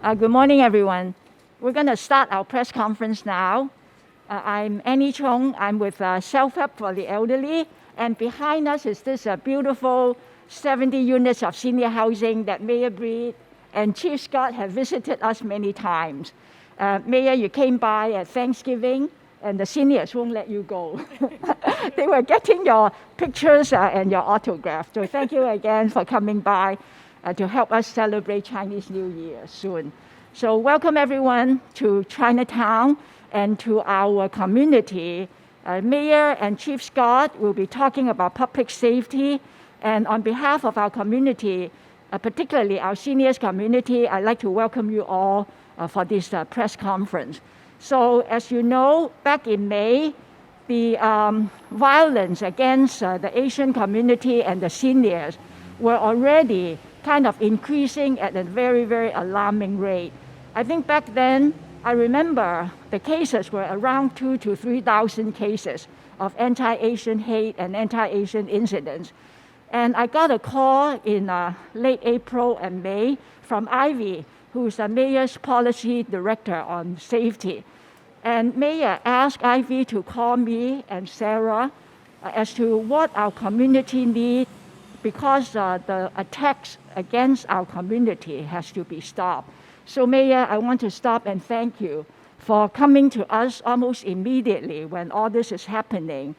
Good morning, everyone. We're going to start our press conference now. I'm Annie Chong. I'm with Self-Help for the Elderly. And behind us is this beautiful 70 units of senior housing that Mayor Breed and Chief Scott have visited us many times. Mayor, you came by at Thanksgiving, and the seniors won't let you go. They were getting your pictures and your autograph. So thank you again for coming by to help us celebrate Chinese New Year soon. So welcome everyone to Chinatown and to our community. Mayor and Chief Scott will be talking about public safety. And on behalf of our community, particularly our seniors community, I'd like to welcome you all for this press conference. So as you know, back in May, the violence against the Asian community and the seniors were already kind of increasing at a very, very alarming rate. I think back then, I remember the cases were around 2,000 to 3,000 cases of anti-Asian hate and anti-Asian incidents. And I got a call in late April and May from Ivy, who's the mayor's policy director on safety. And Mayor asked Ivy to call me and Sarah as to what our community needs, because the attacks against our community has to be stopped. So Mayor, I want to stop and thank you for coming to us almost immediately when all this is happening.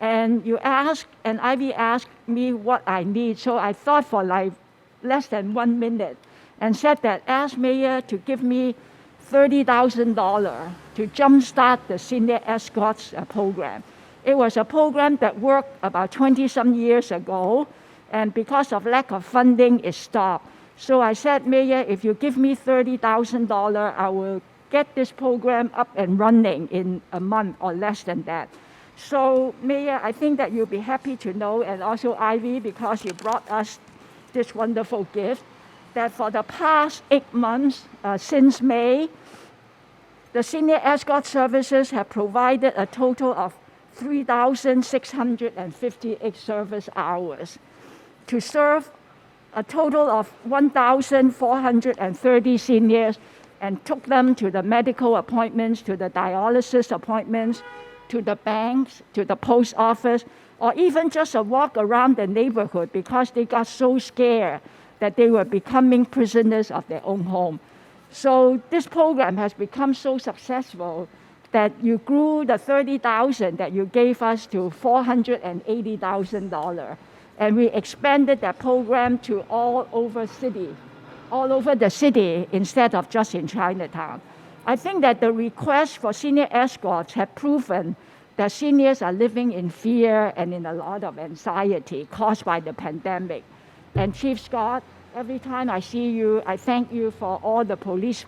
And you asked, and Ivy asked me what I need. So I thought for like less than 1 minute and said that ask Mayor to give me $30,000 to jumpstart the Senior Escorts program. It was a program that worked about 20-some years ago, and because of lack of funding, it stopped. So I said, Mayor, if you give me $30,000, I will get this program up and running in a month or less than that. So Mayor, I think that you'll be happy to know, and also Ivy, because you brought us this wonderful gift, that for the past 8 months, since May, the Senior Escort Services have provided a total of 3,658 service hours to serve a total of 1,430 seniors, and took them to the medical appointments, to the dialysis appointments, to the banks, to the post office, or even just a walk around the neighborhood because they got so scared that they were becoming prisoners of their own home. So this program has become so successful that you grew the $30,000 that you gave us to $480,000. And we expanded that program to all over the city instead of just in Chinatown. I think that the request for senior escorts have proven that seniors are living in fear and in a lot of anxiety caused by the pandemic. And Chief Scott, every time I see you, I thank you for all the police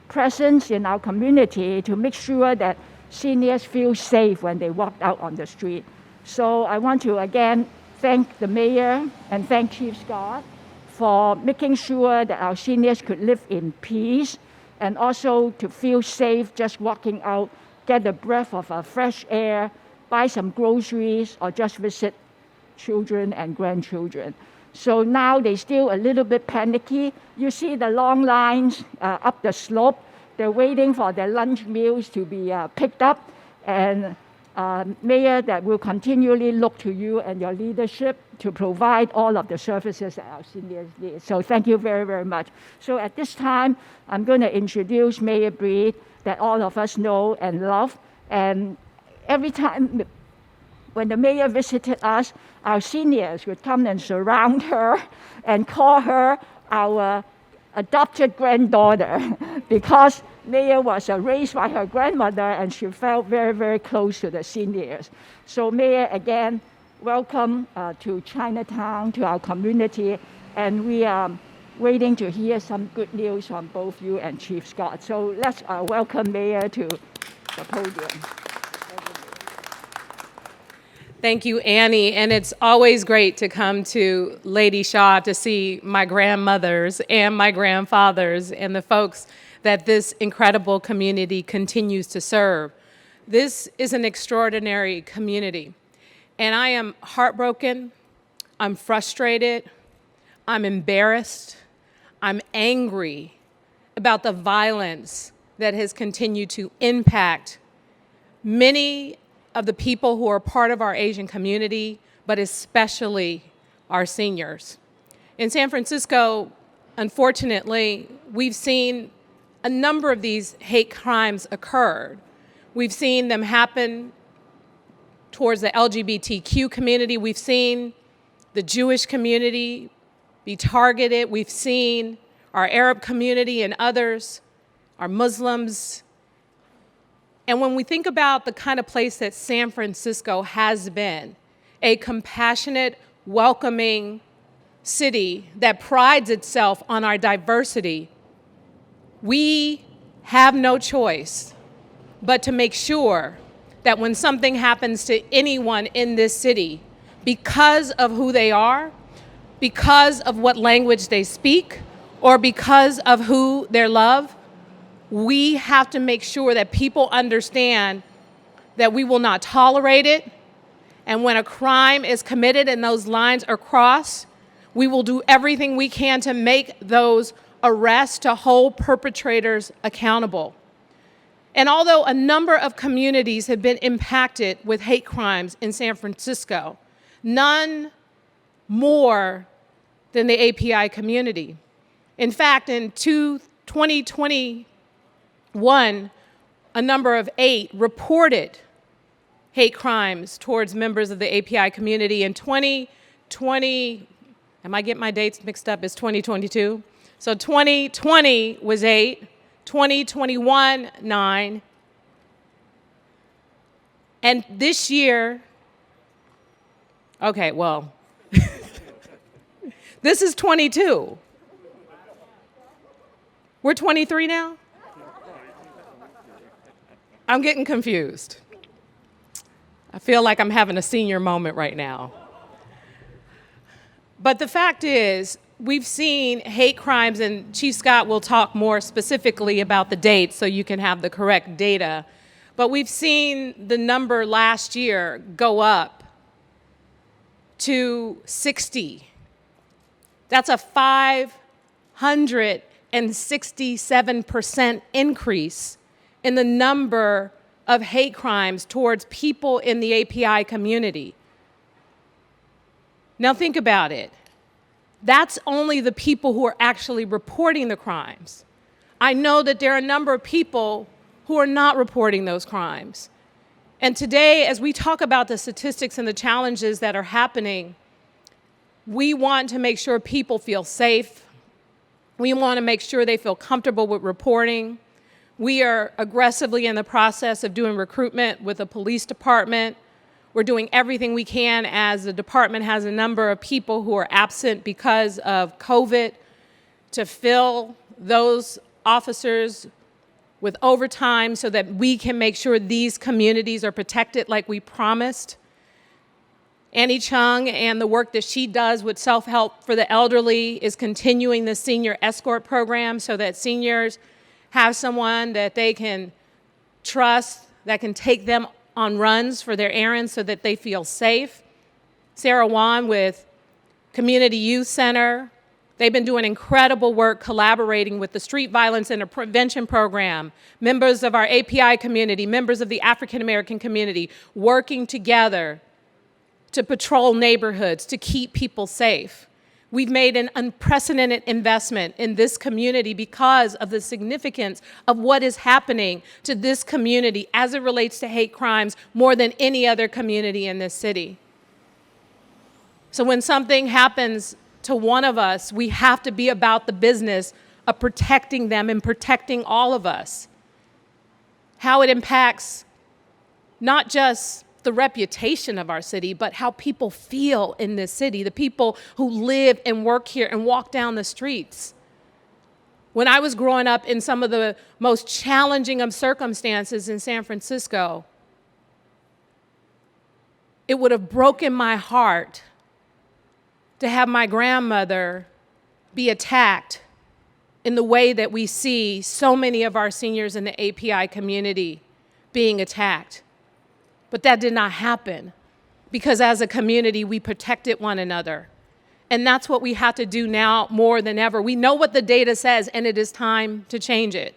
presence in our community to make sure that seniors feel safe when they walk out on the street. So I want to again thank the mayor and thank Chief Scott for making sure that our seniors could live in peace and also to feel safe just walking out, get a breath of fresh air, buy some groceries, or just visit children and grandchildren. So now they're still a little bit panicky. You see the long lines up the slope. They're waiting for their lunch meals to be picked up. And Mayor, that will continually look to you and your leadership to provide all of the services that our seniors need. So thank you very, very much. So at this time, I'm going to introduce Mayor Breed that all of us know and love. And every time when the mayor visited us, our seniors would come and surround her and call her our adopted granddaughter because Mayor was raised by her grandmother and she felt very, very close to the seniors. So Mayor, again, welcome to Chinatown, to our community, and we are waiting to hear some good news from both you and Chief Scott. So let's welcome Mayor to the podium. Thank you, Annie. And it's always great to come to Lady Shaw to see my grandmothers and my grandfathers and the folks that this incredible community continues to serve. This is an extraordinary community. And I am heartbroken, I'm frustrated, I'm embarrassed, I'm angry about the violence that has continued to impact many of the people who are part of our Asian community, but especially our seniors. In San Francisco, unfortunately, we've seen a number of these hate crimes occur. We've seen them happen towards the LGBTQ community. We've seen the Jewish community be targeted. We've seen our Arab community and others, our Muslims. And when we think about the kind of place that San Francisco has been, a compassionate, welcoming city that prides itself on our diversity, we have no choice but to make sure that when something happens to anyone in this city, because of who they are, because of what language they speak, or because of who they love, we have to make sure that people understand that we will not tolerate it. And when a crime is committed and those lines are crossed, we will do everything we can to make those arrests, to hold perpetrators accountable. And although a number of communities have been impacted with hate crimes in San Francisco, none more than the API community. In fact, in 2021, a number of 8 reported hate crimes towards members of the API community. In 2020, am I getting my dates mixed up? It's 2022. So 2020 was 8, 2021, 9. And this year, okay, well, this is 22. We're 23 now? I'm getting confused. I feel like I'm having a senior moment right now. But the fact is, we've seen hate crimes, and Chief Scott will talk more specifically about the dates so you can have the correct data. But we've seen the number last year go up to 60. That's a 567% increase in the number of hate crimes towards people in the API community. Now think about it. That's only the people who are actually reporting the crimes. I know that there are a number of people who are not reporting those crimes. And today, as we talk about the statistics and the challenges that are happening, we want to make sure people feel safe. We want to make sure they feel comfortable with reporting. We are aggressively in the process of doing recruitment with the police department. We're doing everything we can as the department has a number of people who are absent because of COVID to fill those officers with overtime so that we can make sure these communities are protected like we promised. Annie Chung and the work that she does with self-help for the elderly is continuing the senior escort program so that seniors have someone that they can trust, that can take them on runs for their errands so that they feel safe. Sarah Wan with Community Youth Center, they've been doing incredible work collaborating with the Street Violence and Prevention Program, members of our API community, members of the African American community, working together to patrol neighborhoods, to keep people safe. We've made an unprecedented investment in this community because of the significance of what is happening to this community as it relates to hate crimes more than any other community in this city. So when something happens to one of us, we have to be about the business of protecting them and protecting all of us. How it impacts not just the reputation of our city, but how people feel in this city, the people who live and work here and walk down the streets. When I was growing up in some of the most challenging of circumstances in San Francisco, it would have broken my heart to have my grandmother be attacked in the way that we see so many of our seniors in the API community being attacked. But that did not happen because as a community, we protected one another. And that's what we have to do now more than ever. We know what the data says, and it is time to change it.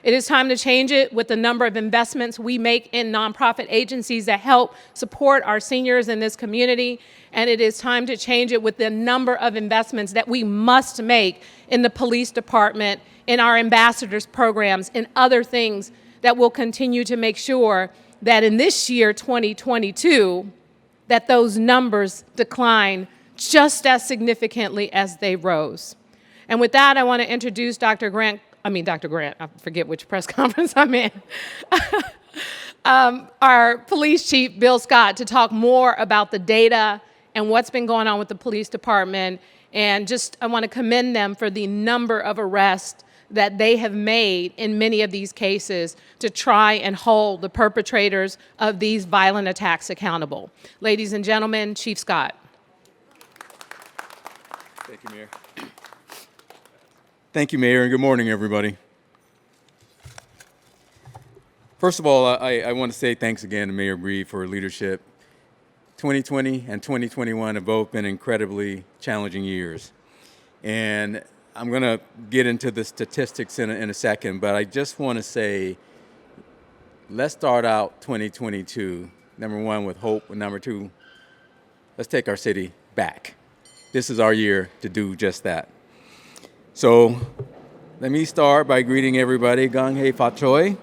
It is time to change it with the number of investments we make in nonprofit agencies that help support our seniors in this community. And it is time to change it with the number of investments that we must make in the police department, in our ambassadors programs, in other things that will continue to make sure that in this year, 2022, that those numbers decline just as significantly as they rose. And with that, I want to introduce Dr. Grant, I forget which press conference I'm in, our police chief, Bill Scott, to talk more about the data and what's been going on with the police department. And just, I want to commend them for the number of arrests that they have made in many of these cases to try and hold the perpetrators of these violent attacks accountable. Ladies and gentlemen, Chief Scott. Thank you, Mayor. Thank you, Mayor, and good morning, everybody. First of all, I want to say thanks again to Mayor Breed for her leadership. 2020 and 2021 have both been incredibly challenging years. And I'm going to get into the statistics in a second, but I just want to say, let's start out 2022, number one, with hope, and number two, let's take our city back. This is our year to do just that. So let me start by greeting everybody, Gang Hei Fa Choi.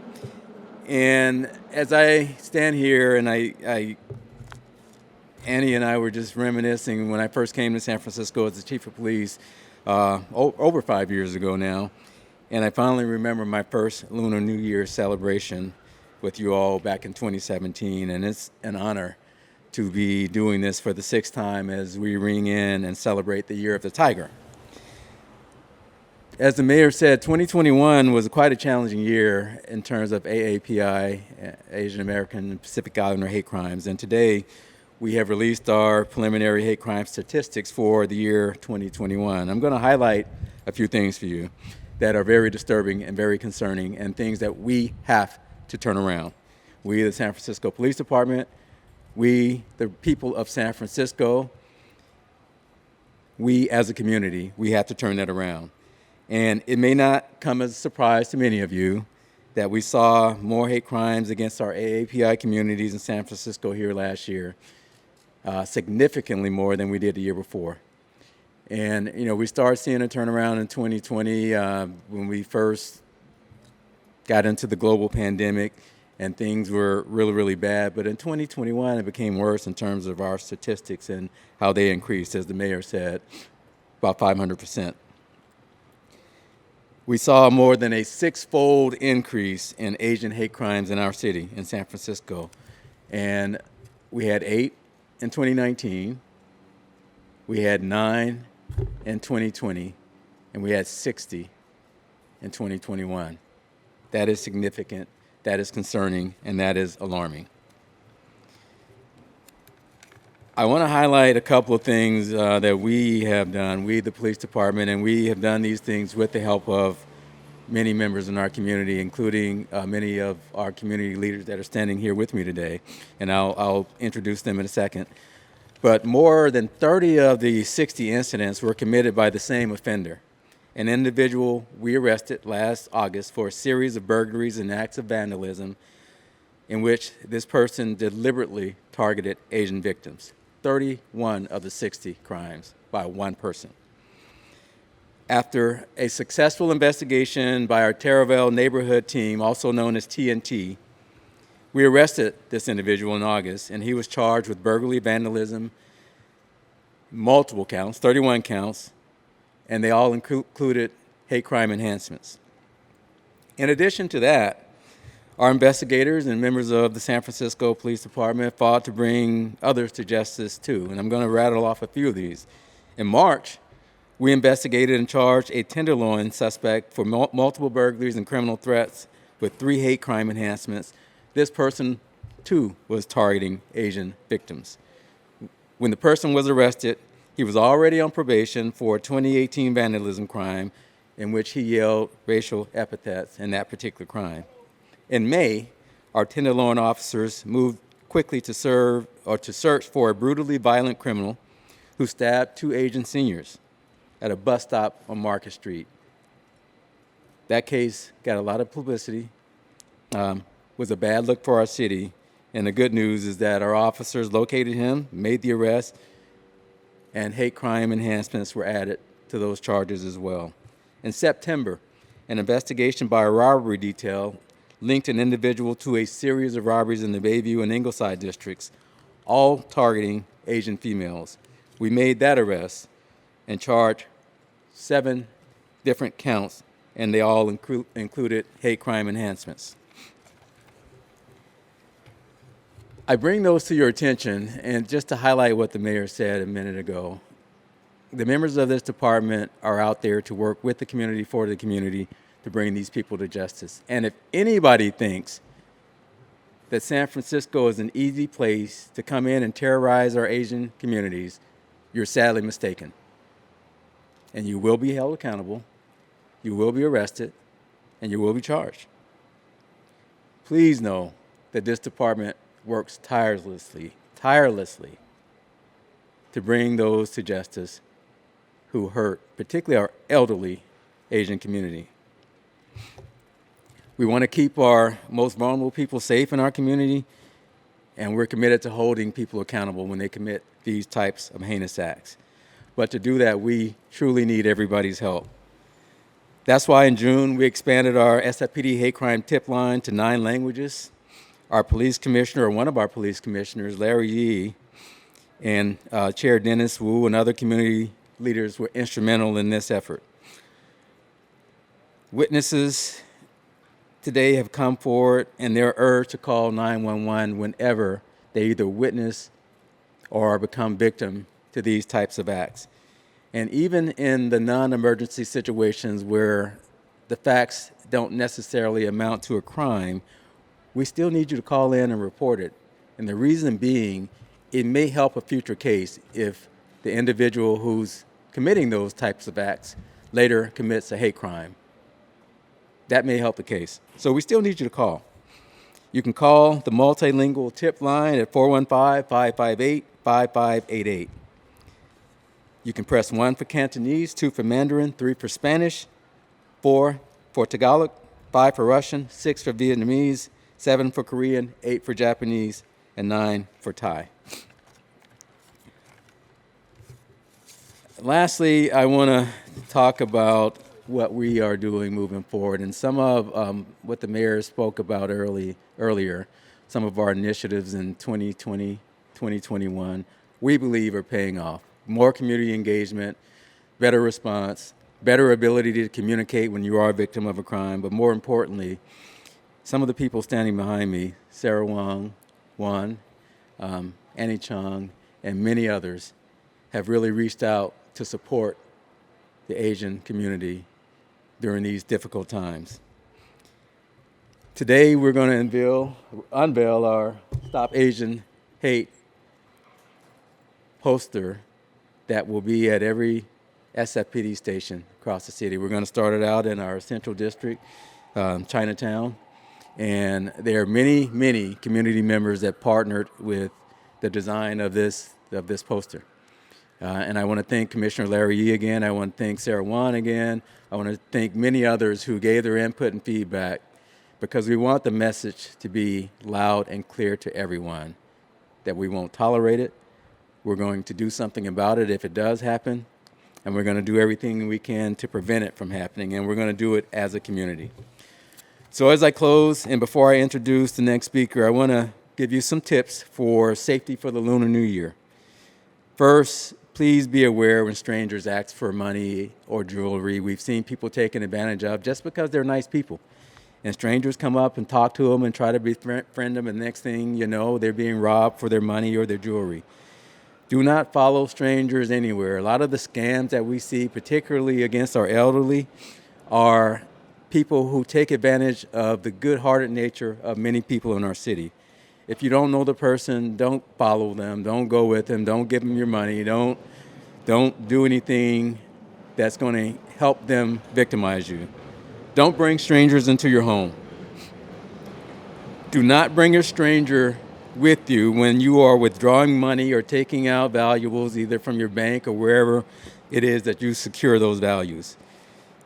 And as I stand here, and Annie and I were just reminiscing when I first came to San Francisco as the chief of police over 5 years ago now. And I finally remember my first Lunar New Year celebration with you all back in 2017. And it's an honor to be doing this for the sixth time as we ring in and celebrate the Year of the Tiger. As the mayor said, 2021 was quite a challenging year in terms of AAPI, Asian American and Pacific Islander hate crimes. And today, we have released our preliminary hate crime statistics for the year 2021. I'm going to highlight a few things for you that are very disturbing and very concerning and things that we have to turn around. We, the San Francisco Police Department, we, the people of San Francisco, we as a community, we have to turn that around. And it may not come as a surprise to many of you that we saw more hate crimes against our AAPI communities in San Francisco here last year, significantly more than we did the year before. And, you know, we started seeing a turnaround in 2020 when we first got into the global pandemic and things were really, really bad. But in 2021, it became worse in terms of our statistics and how they increased, as the mayor said, about 500%. We saw more than a six-fold increase in Asian hate crimes in our city, in San Francisco. And we had 8 in 2019, we had 9 in 2020, and we had 60 in 2021. That is significant, that is concerning, and that is alarming. I want to highlight a couple of things that we have done, we, the police department, and we have done these things with the help of many members in our community, including many of our community leaders that are standing here with me today, and I'll introduce them in a second. But more than 30 of the 60 incidents were committed by the same offender, an individual we arrested last August for a series of burglaries and acts of vandalism in which this person deliberately targeted Asian victims. 31 of the 60 crimes by one person. After a successful investigation by our Terraville neighborhood team, also known as TNT, we arrested this individual in August, and he was charged with burglary, vandalism, multiple counts, 31 counts, and they all included hate crime enhancements. In addition to that, our investigators and members of the San Francisco Police Department fought to bring others to justice too, and I'm going to rattle off a few of these. In March, we investigated and charged a Tenderloin suspect for multiple burglaries and criminal threats with 3 hate crime enhancements. This person, too, was targeting Asian victims. When the person was arrested, he was already on probation for a 2018 vandalism crime in which he yelled racial epithets in that particular crime. In May, our Tenderloin officers moved quickly to search for a brutally violent criminal who stabbed 2 Asian seniors at a bus stop on Market Street. That case got a lot of publicity, was a bad look for our city, and the good news is that our officers located him, made the arrest, and hate crime enhancements were added to those charges as well. In September, an investigation by a robbery detail linked an individual to a series of robberies in the Bayview and Ingleside districts, all targeting Asian females. We made that arrest and charged 7 different counts, and they all included hate crime enhancements. I bring those to your attention, and just to highlight what the mayor said a minute ago, the members of this department are out there to work with the community, for the community, to bring these people to justice. And if anybody thinks that San Francisco is an easy place to come in and terrorize our Asian communities, you're sadly mistaken. And you will be held accountable, you will be arrested, and you will be charged. Please know that this department works tirelessly to bring those to justice who hurt, particularly our elderly Asian community. We want to keep our most vulnerable people safe in our community, and we're committed to holding people accountable when they commit these types of heinous acts. But to do that, we truly need everybody's help. That's why in June, we expanded our SFPD hate crime tip line to 9 languages. Our police commissioner, or one of our police commissioners, Larry Yee, and Chair Dennis Wu and other community leaders were instrumental in this effort. Witnesses today have come forward, and they're urged to call 911 whenever they either witness or become victim to these types of acts. And even in the non-emergency situations where the facts don't necessarily amount to a crime, we still need you to call in and report it. And the reason being, it may help a future case if the individual who's committing those types of acts later commits a hate crime. That may help the case. So we still need you to call. You can call the multilingual tip line at 415-558-5588. You can press 1 for Cantonese, 2 for Mandarin, 3 for Spanish, 4 for Tagalog, 5 for Russian, 6 for Vietnamese, 7 for Korean, 8 for Japanese, and 9 for Thai. Lastly, I want to talk about what we are doing moving forward, and some of what the mayor spoke about earlier, some of our initiatives in 2020, 2021, we believe are paying off. More community engagement, better response, better ability to communicate when you are a victim of a crime, but more importantly, some of the people standing behind me, Sarah Wong, Annie Chung, and many others, have really reached out to support the Asian community during these difficult times. Today, we're going to unveil our Stop Asian Hate poster that will be at every SFPD station across the city. We're going to start it out in our central district, Chinatown, and there are many community members that partnered with the design of this poster. And I want to thank Commissioner Larry Yee again. I want to thank Sarah Wan again. I want to thank many others who gave their input and feedback, because we want the message to be loud and clear to everyone that we won't tolerate it. We're going to do something about it if it does happen, and we're going to do everything we can to prevent it from happening, and we're going to do it as a community. So as I close, and before I introduce the next speaker, I want to give you some tips for safety for the Lunar New Year. First, please be aware when strangers ask for money or jewelry. We've seen people taken advantage of just because they're nice people. And strangers come up and talk to them and try to befriend them, and the next thing you know, they're being robbed for their money or their jewelry. Do not follow strangers anywhere. A lot of the scams that we see, particularly against our elderly, are people who take advantage of the good-hearted nature of many people in our city. If you don't know the person, don't follow them, don't go with them, don't give them your money, don't do anything that's going to help them victimize you. Don't bring strangers into your home. Do not bring a stranger with you when you are withdrawing money or taking out valuables either from your bank or wherever it is that you secure those values.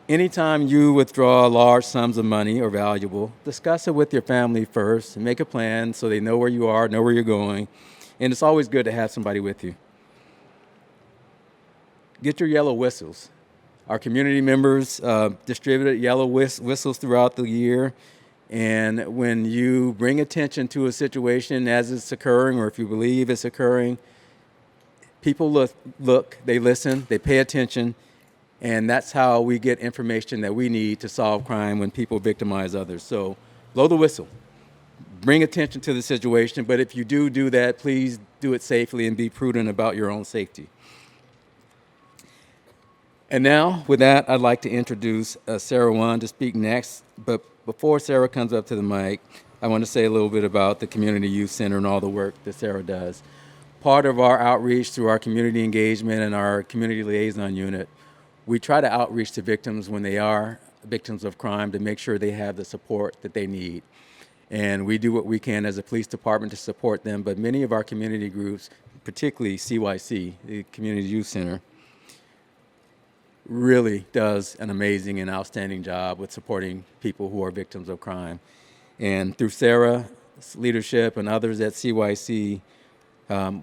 Anytime you withdraw large sums of money or valuable, discuss it with your family first and make a plan so they know where you are, know where you're going. And it's always good to have somebody with you. Get your yellow whistles. Our community members distributed yellow whistles throughout the year. And when you bring attention to a situation as it's occurring, or if you believe it's occurring, people look, they listen, they pay attention, and that's how we get information that we need to solve crime when people victimize others. So blow the whistle. Bring attention to the situation, but if you do that, please do it safely and be prudent about your own safety. And now, with that, I'd like to introduce Sarah Wan to speak next. But before Sarah comes up to the mic, I want to say a little bit about the Community Youth Center and all the work that Sarah does. Part of our outreach through our community engagement and our community liaison unit, we try to outreach to victims when they are victims of crime to make sure they have the support that they need. And we do what we can as a police department to support them, but many of our community groups, particularly CYC, the Community Youth Center, really does an amazing and outstanding job with supporting people who are victims of crime. And through Sarah's leadership and others at CYC,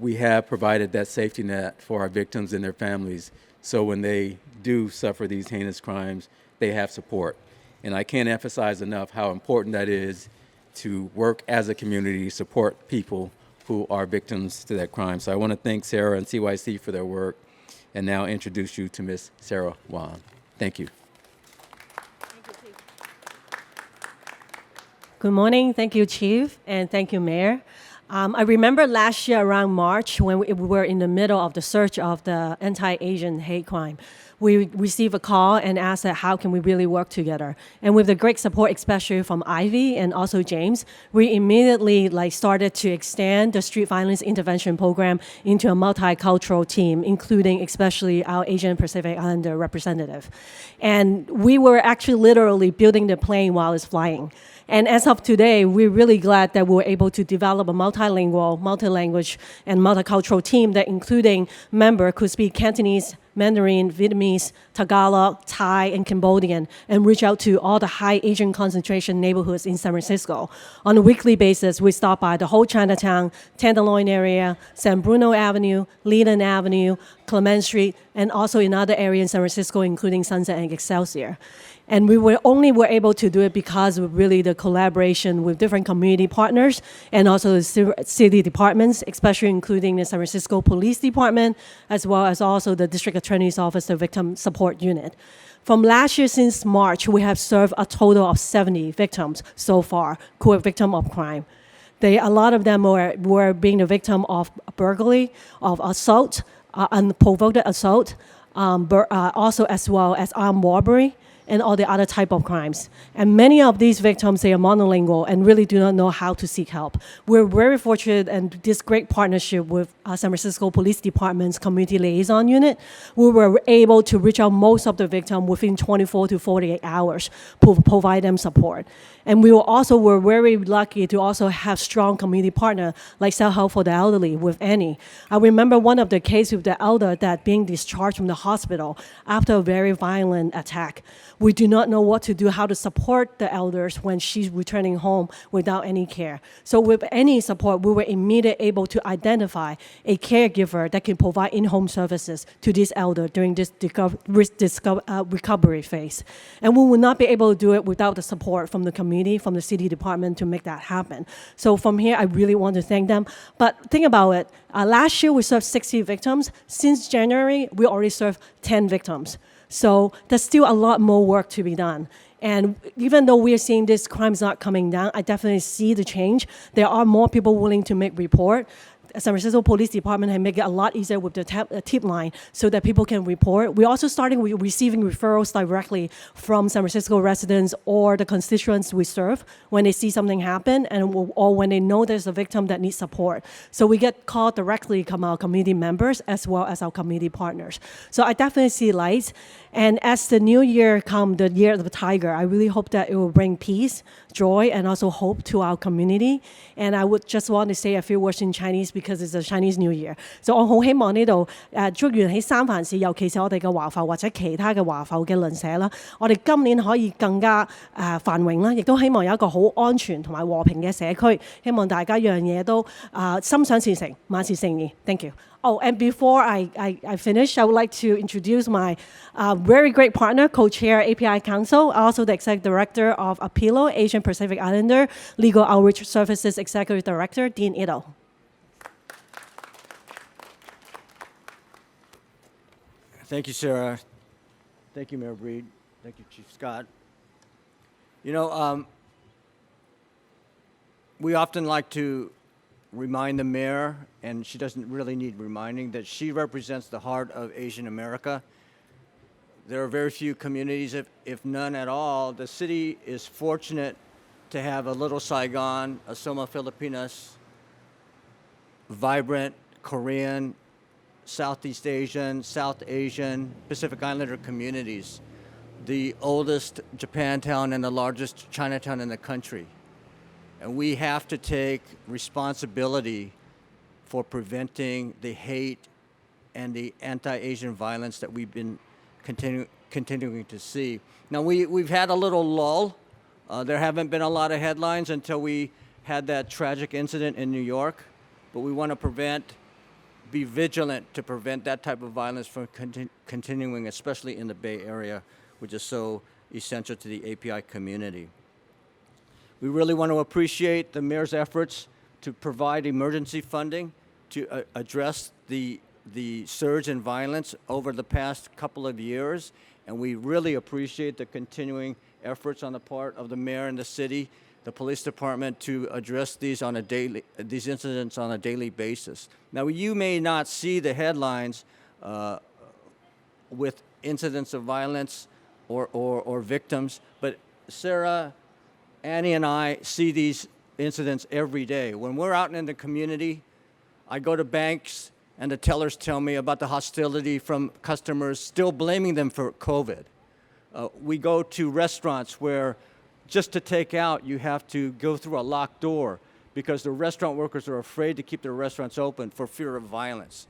we have provided that safety net for our victims and their families. So when they do suffer these heinous crimes, they have support. And I can't emphasize enough how important that is to work as a community to support people who are victims to that crime. So I want to thank Sarah and CYC for their work, and now introduce you to Ms. Sarah Wan. Thank you. Good morning. Thank you, Chief, and thank you, Mayor. I remember last year around March when we were in the middle of the search of the anti-Asian hate crime. We received a call and asked that how can we really work together. And with the great support, especially from Ivy and also James, we immediately started to extend the street violence intervention program into a multicultural team, including especially our Asian Pacific Islander representative. And we were actually literally building the plane while it's flying. And as of today, we're really glad that we were able to develop a multilingual, multilanguage, and multicultural team that including members could speak Cantonese, Mandarin, Vietnamese, Tagalog, Thai, and Cambodian, and reach out to all the high Asian concentration neighborhoods in San Francisco. On a weekly basis, we stop by the whole Chinatown, Tenderloin area, San Bruno Avenue, Leland Avenue, Clement Street, and also in other areas in San Francisco, including Sunset and Excelsior. And we were able to do it because of really the collaboration with different community partners and also the city departments, especially including the San Francisco Police Department, as well as also the District Attorney's Office, the Victim Support Unit. From last year, since March, we have served a total of 70 victims so far who are victims of crime. A lot of them were being the victim of burglary, of assault, unprovoked assault, also as well as armed robbery, and all the other type of crimes. And many of these victims, they are monolingual and really do not know how to seek help. We're very fortunate and this great partnership with San Francisco Police Department's Community Liaison Unit. We were able to reach out most of the victims within 24 to 48 hours to provide them support. And we were very lucky to also have strong community partner like Self Help for the Elderly with Annie. I remember one of the cases with the elder that being discharged from the hospital after a very violent attack. We do not know what to do, how to support the elders when she's returning home without any care. So with any support, we were immediately able to identify a caregiver that can provide in-home services to this elder during this recovery phase. And we would not be able to do it without the support from the community, from the city department to make that happen. So from here, I really want to thank them. But think about it. Last year, we served 60 victims. Since January, we already served 10 victims. So there's still a lot more work to be done. And even though we are seeing this crimes not coming down, I definitely see the change. There are more people willing to make report. San Francisco Police Department has made it a lot easier with the tip line so that people can report. We're also starting with receiving referrals directly from San Francisco residents or the constituents we serve when they see something happen or when they know there's a victim that needs support. So we get called directly from our community members as well as our community partners. So I definitely see lights. And as the new year comes, the year of the tiger, I really hope that it will bring peace, joy, and also hope to our community. And I would just want to say a few words in Chinese because it's a Chinese New Year. So 我好希望呢度祝願喺三藩市，尤其是我哋嘅華埠或者其他嘅華埠嘅鄰舍啦，我哋今年可以更加繁榮啦，亦都希望有一個好安全同埋和平嘅社區。希望大家樣嘢都心想事成，萬事勝意。Thank you. Oh, and before I finish, I would like to introduce my very great partner, co-chair API Council, also the executive director of Apilo, Asian Pacific Islander, Legal Outreach Services Executive Director, Dean Ito. Thank you, Sarah. Thank you, Mayor Breed. Thank you, Chief Scott. You know, we often like to remind the mayor, and she doesn't really need reminding, that she represents the heart of Asian America. There are very few communities, if none at all. The city is fortunate to have a little Saigon, a Soma Filipinas, vibrant Korean, Southeast Asian, South Asian, Pacific Islander communities, the oldest Japantown and the largest Chinatown in the country. And we have to take responsibility for preventing the hate and the anti-Asian violence that we've been continuing to see. Now, we've had a little lull. There haven't been a lot of headlines until we had that tragic incident in New York. But we want to be vigilant to prevent that type of violence from continuing, especially in the Bay Area, which is so essential to the API community. We really want to appreciate the mayor's efforts to provide emergency funding to address the surge in violence over the past couple of years. And we really appreciate the continuing efforts on the part of the mayor and the city, the police department, to address these incidents on a daily basis. Now, you may not see the headlines with incidents of violence or victims, but Sarah, Annie, and I see these incidents every day. When we're out in the community, I go to banks and the tellers tell me about the hostility from customers, still blaming them for COVID. We go to restaurants where just to take out, you have to go through a locked door because the restaurant workers are afraid to keep their restaurants open for fear of violence.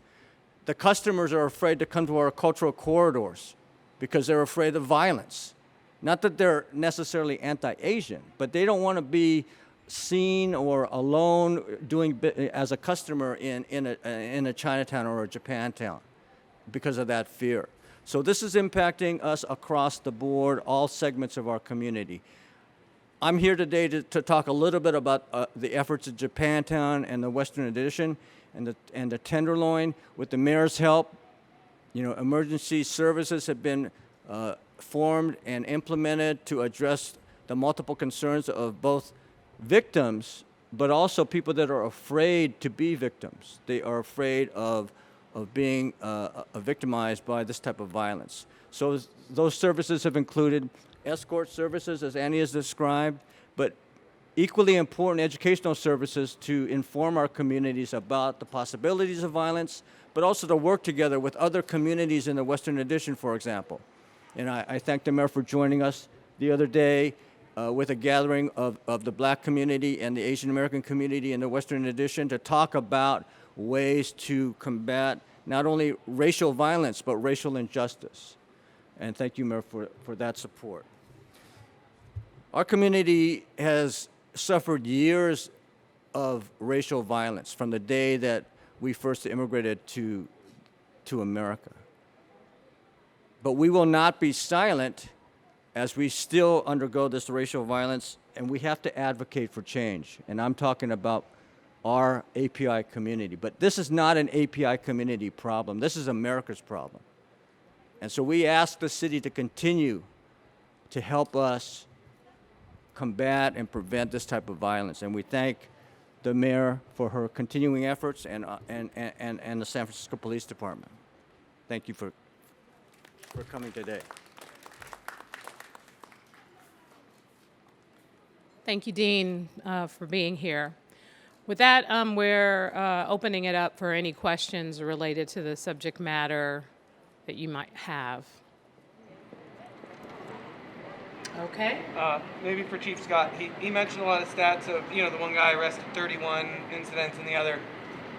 The customers are afraid to come to our cultural corridors because they're afraid of violence. Not that they're necessarily anti-Asian, but they don't want to be seen or alone as a customer in a Chinatown or a Japantown because of that fear. So this is impacting us across the board, all segments of our community. I'm here today to talk a little bit about the efforts of Japantown and the Western Addition and the Tenderloin. With the mayor's help, emergency services have been formed and implemented to address the multiple concerns of both victims, but also people that are afraid to be victims. They are afraid of being victimized by this type of violence. So those services have included escort services, as Annie has described, but equally important educational services to inform our communities about the possibilities of violence, but also to work together with other communities in the Western Addition, for example. And I thank the mayor for joining us the other day with a gathering of the Black community and the Asian American community in the Western Addition to talk about ways to combat not only racial violence, but racial injustice. And thank you, Mayor, for that support. Our community has suffered years of racial violence from the day that we first immigrated to America. But we will not be silent as we still undergo this racial violence, and we have to advocate for change. And I'm talking about our API community. But this is not an API community problem. This is America's problem. And so we ask the city to continue to help us combat and prevent this type of violence. And we thank the mayor for her continuing efforts and the San Francisco Police Department. Thank you for coming today. Thank you, Dean, for being here. With that, we're opening it up for any questions related to the subject matter that you might have. Okay. Maybe for Chief Scott, he mentioned a lot of stats of, the one guy arrested 31 incidents and the other,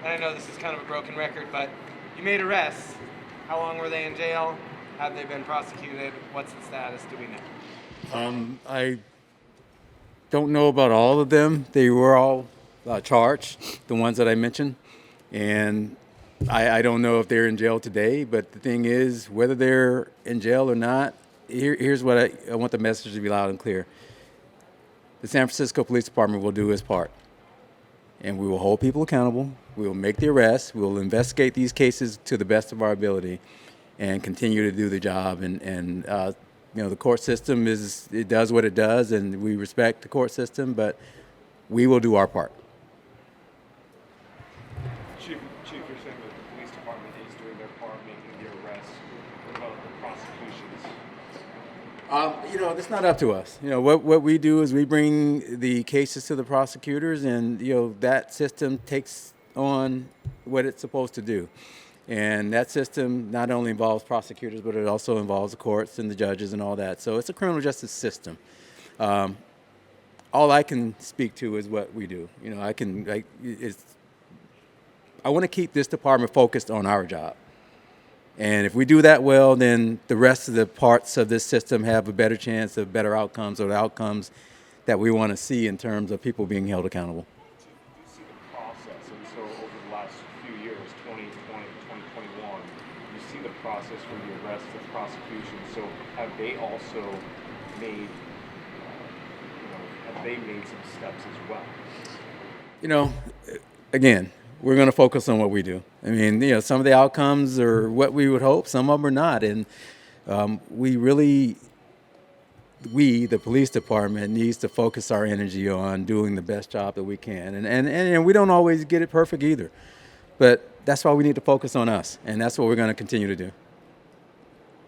and I know this is kind of a broken record, but you made arrests. How long were they in jail? Have they been prosecuted? What's the status? Do we know? I don't know about all of them. They were all charged, the ones that I mentioned, and I don't know if they're in jail today, but the thing is, whether they're in jail or not, here's what I want the message to be loud and clear. The San Francisco Police Department will do its part, and we will hold people accountable. We will make the arrests. We will investigate these cases to the best of our ability and continue to do the job. And the court system it does what it does, and we respect the court system, but we will do our part. Chief, you're saying that the police department is doing their part, making the arrests. What about the prosecutions? It's not up to us. What we do is we bring the cases to the prosecutors, and that system takes on what it's supposed to do. And that system not only involves prosecutors, but it also involves the courts and the judges and all that. So it's a criminal justice system. All I can speak to is what we do. I want to keep this department focused on our job. And if we do that well, then the rest of the parts of this system have a better chance of better outcomes, or the outcomes that we want to see in terms of people being held accountable. Do you see the process? And so over the last few years, 2020, 2021, you see the process from the arrest to prosecution. So have they also made, some steps as well? Again, we're going to focus on what we do. I mean, some of the outcomes are what we would hope, some of them are not. And the police department, needs to focus our energy on doing the best job that we can. And we don't always get it perfect either. But that's why we need to focus on us. And that's what we're going to continue to do.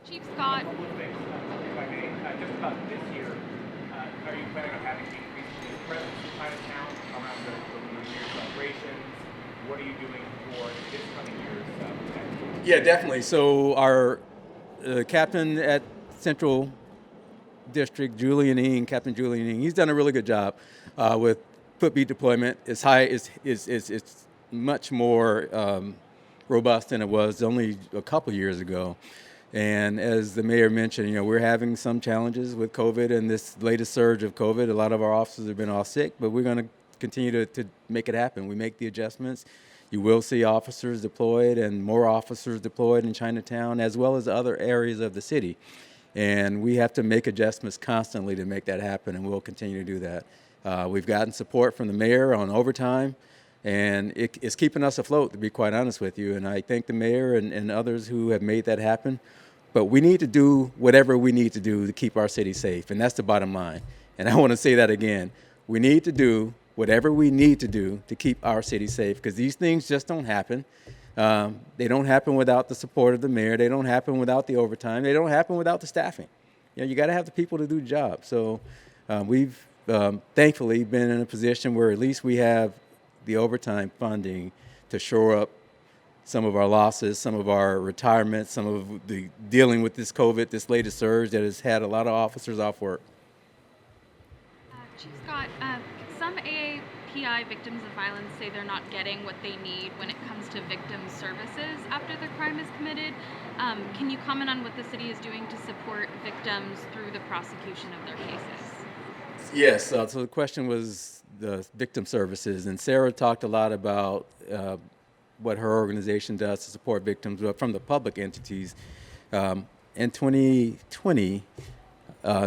Chief Scott. If I may, just about this year, are you planning on having increased police presence in Chinatown around the New Year's celebrations? What are you doing for this coming year's event? Yeah, definitely. So our captain at Central District, Captain Julian Ng, he's done a really good job with footbeat deployment. It's much more robust than it was only a couple years ago. And as the mayor mentioned, we're having some challenges with COVID and this latest surge of COVID. A lot of our officers have been off sick, but we're going to continue to make it happen. We make the adjustments. You will see officers deployed and more officers deployed in Chinatown, as well as other areas of the city. And we have to make adjustments constantly to make that happen, and we'll continue to do that. We've gotten support from the mayor on overtime, and it's keeping us afloat, to be quite honest with you. And I thank the mayor and others who have made that happen. But we need to do whatever we need to do to keep our city safe, and that's the bottom line. And I want to say that again. We need to do whatever we need to do to keep our city safe, because these things just don't happen. They don't happen without the support of the mayor. They don't happen without the overtime. They don't happen without the staffing. You got to have the people to do the job. So we've thankfully been in a position where at least we have the overtime funding to shore up some of our losses, some of our retirements, some of the dealing with this COVID, this latest surge that has had a lot of officers off work. Chief Scott, some AAPI victims of violence say they're not getting what they need when it comes to victim services after the crime is committed. Can you comment on what the city is doing to support victims through the prosecution of their cases? Yes, so the question was the victim services, and Sarah talked a lot about what her organization does to support victims from the public entities. In 2020,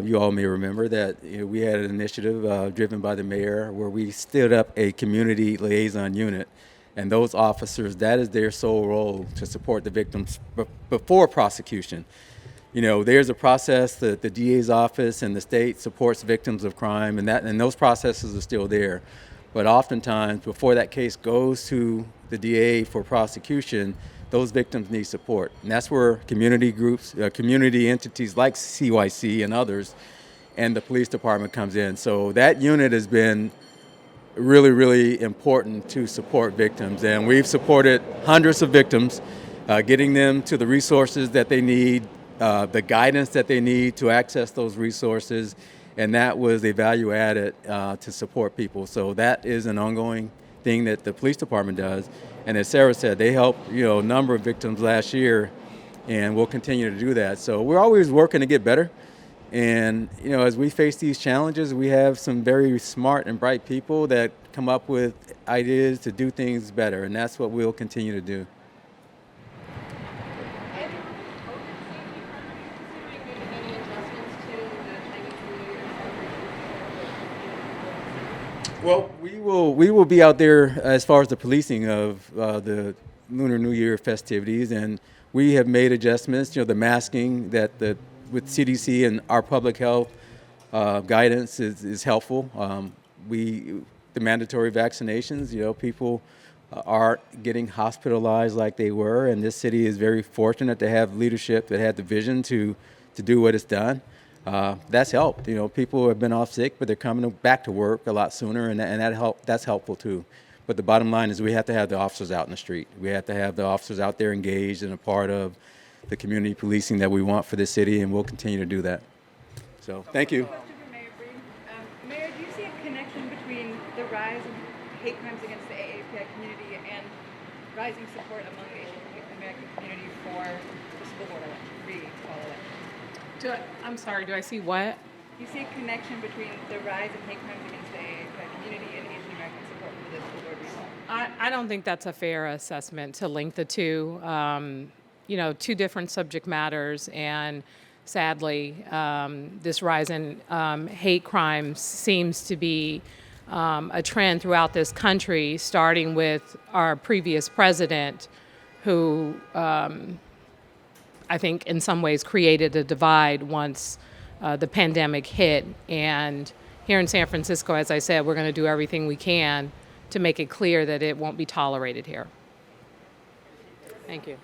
you all may remember that we had an initiative driven by the mayor where we stood up a community liaison unit, and those officers, that is their sole role, to support the victims before prosecution. There's a process that the DA's office and the state supports victims of crime, and those processes are still there. But oftentimes, before that case goes to the DA for prosecution, those victims need support. And that's where community groups, community entities like CYC and others, and the police department comes in. So that unit has been really, really important to support victims. And we've supported hundreds of victims, getting them to the resources that they need, the guidance that they need to access those resources. And that was a value added to support people. So that is an ongoing thing that the police department does. And as Sarah said, they helped a number of victims last year, and we'll continue to do that. So we're always working to get better. And as we face these challenges, we have some very smart and bright people that come up with ideas to do things better, and that's what we'll continue to do. Well, we will be out there as far as the policing of the Lunar New Year festivities, and we have made adjustments. The masking with CDC and our public health guidance is helpful. The mandatory vaccinations. People aren't getting hospitalized like they were, and this city is very fortunate to have leadership that had the vision to do what it's done. That's helped. People have been off sick, but they're coming back to work a lot sooner, and that's helpful too. But the bottom line is we have to have the officers out in the street. We have to have the officers out there engaged and a part of the community policing that we want for this city, and we'll continue to do that. So, thank you. Question for Mayor Breed. Mayor, do you see a connection between the rise of hate crimes against the AAPI community and rising support among the Asian American community for the school board election, fall election? I'm sorry, do I see what? Do you see a connection between the rise of hate crimes against the AAPI community and Asian American support for the school board recall? I don't think that's a fair assessment to link the two. Two different subject matters, and sadly, this rise in hate crimes seems to be a trend throughout this country, starting with our previous president, who I think in some ways created a divide once the pandemic hit. And here in San Francisco, as I said, we're going to do everything we can to make it clear that it won't be tolerated here. Thank you.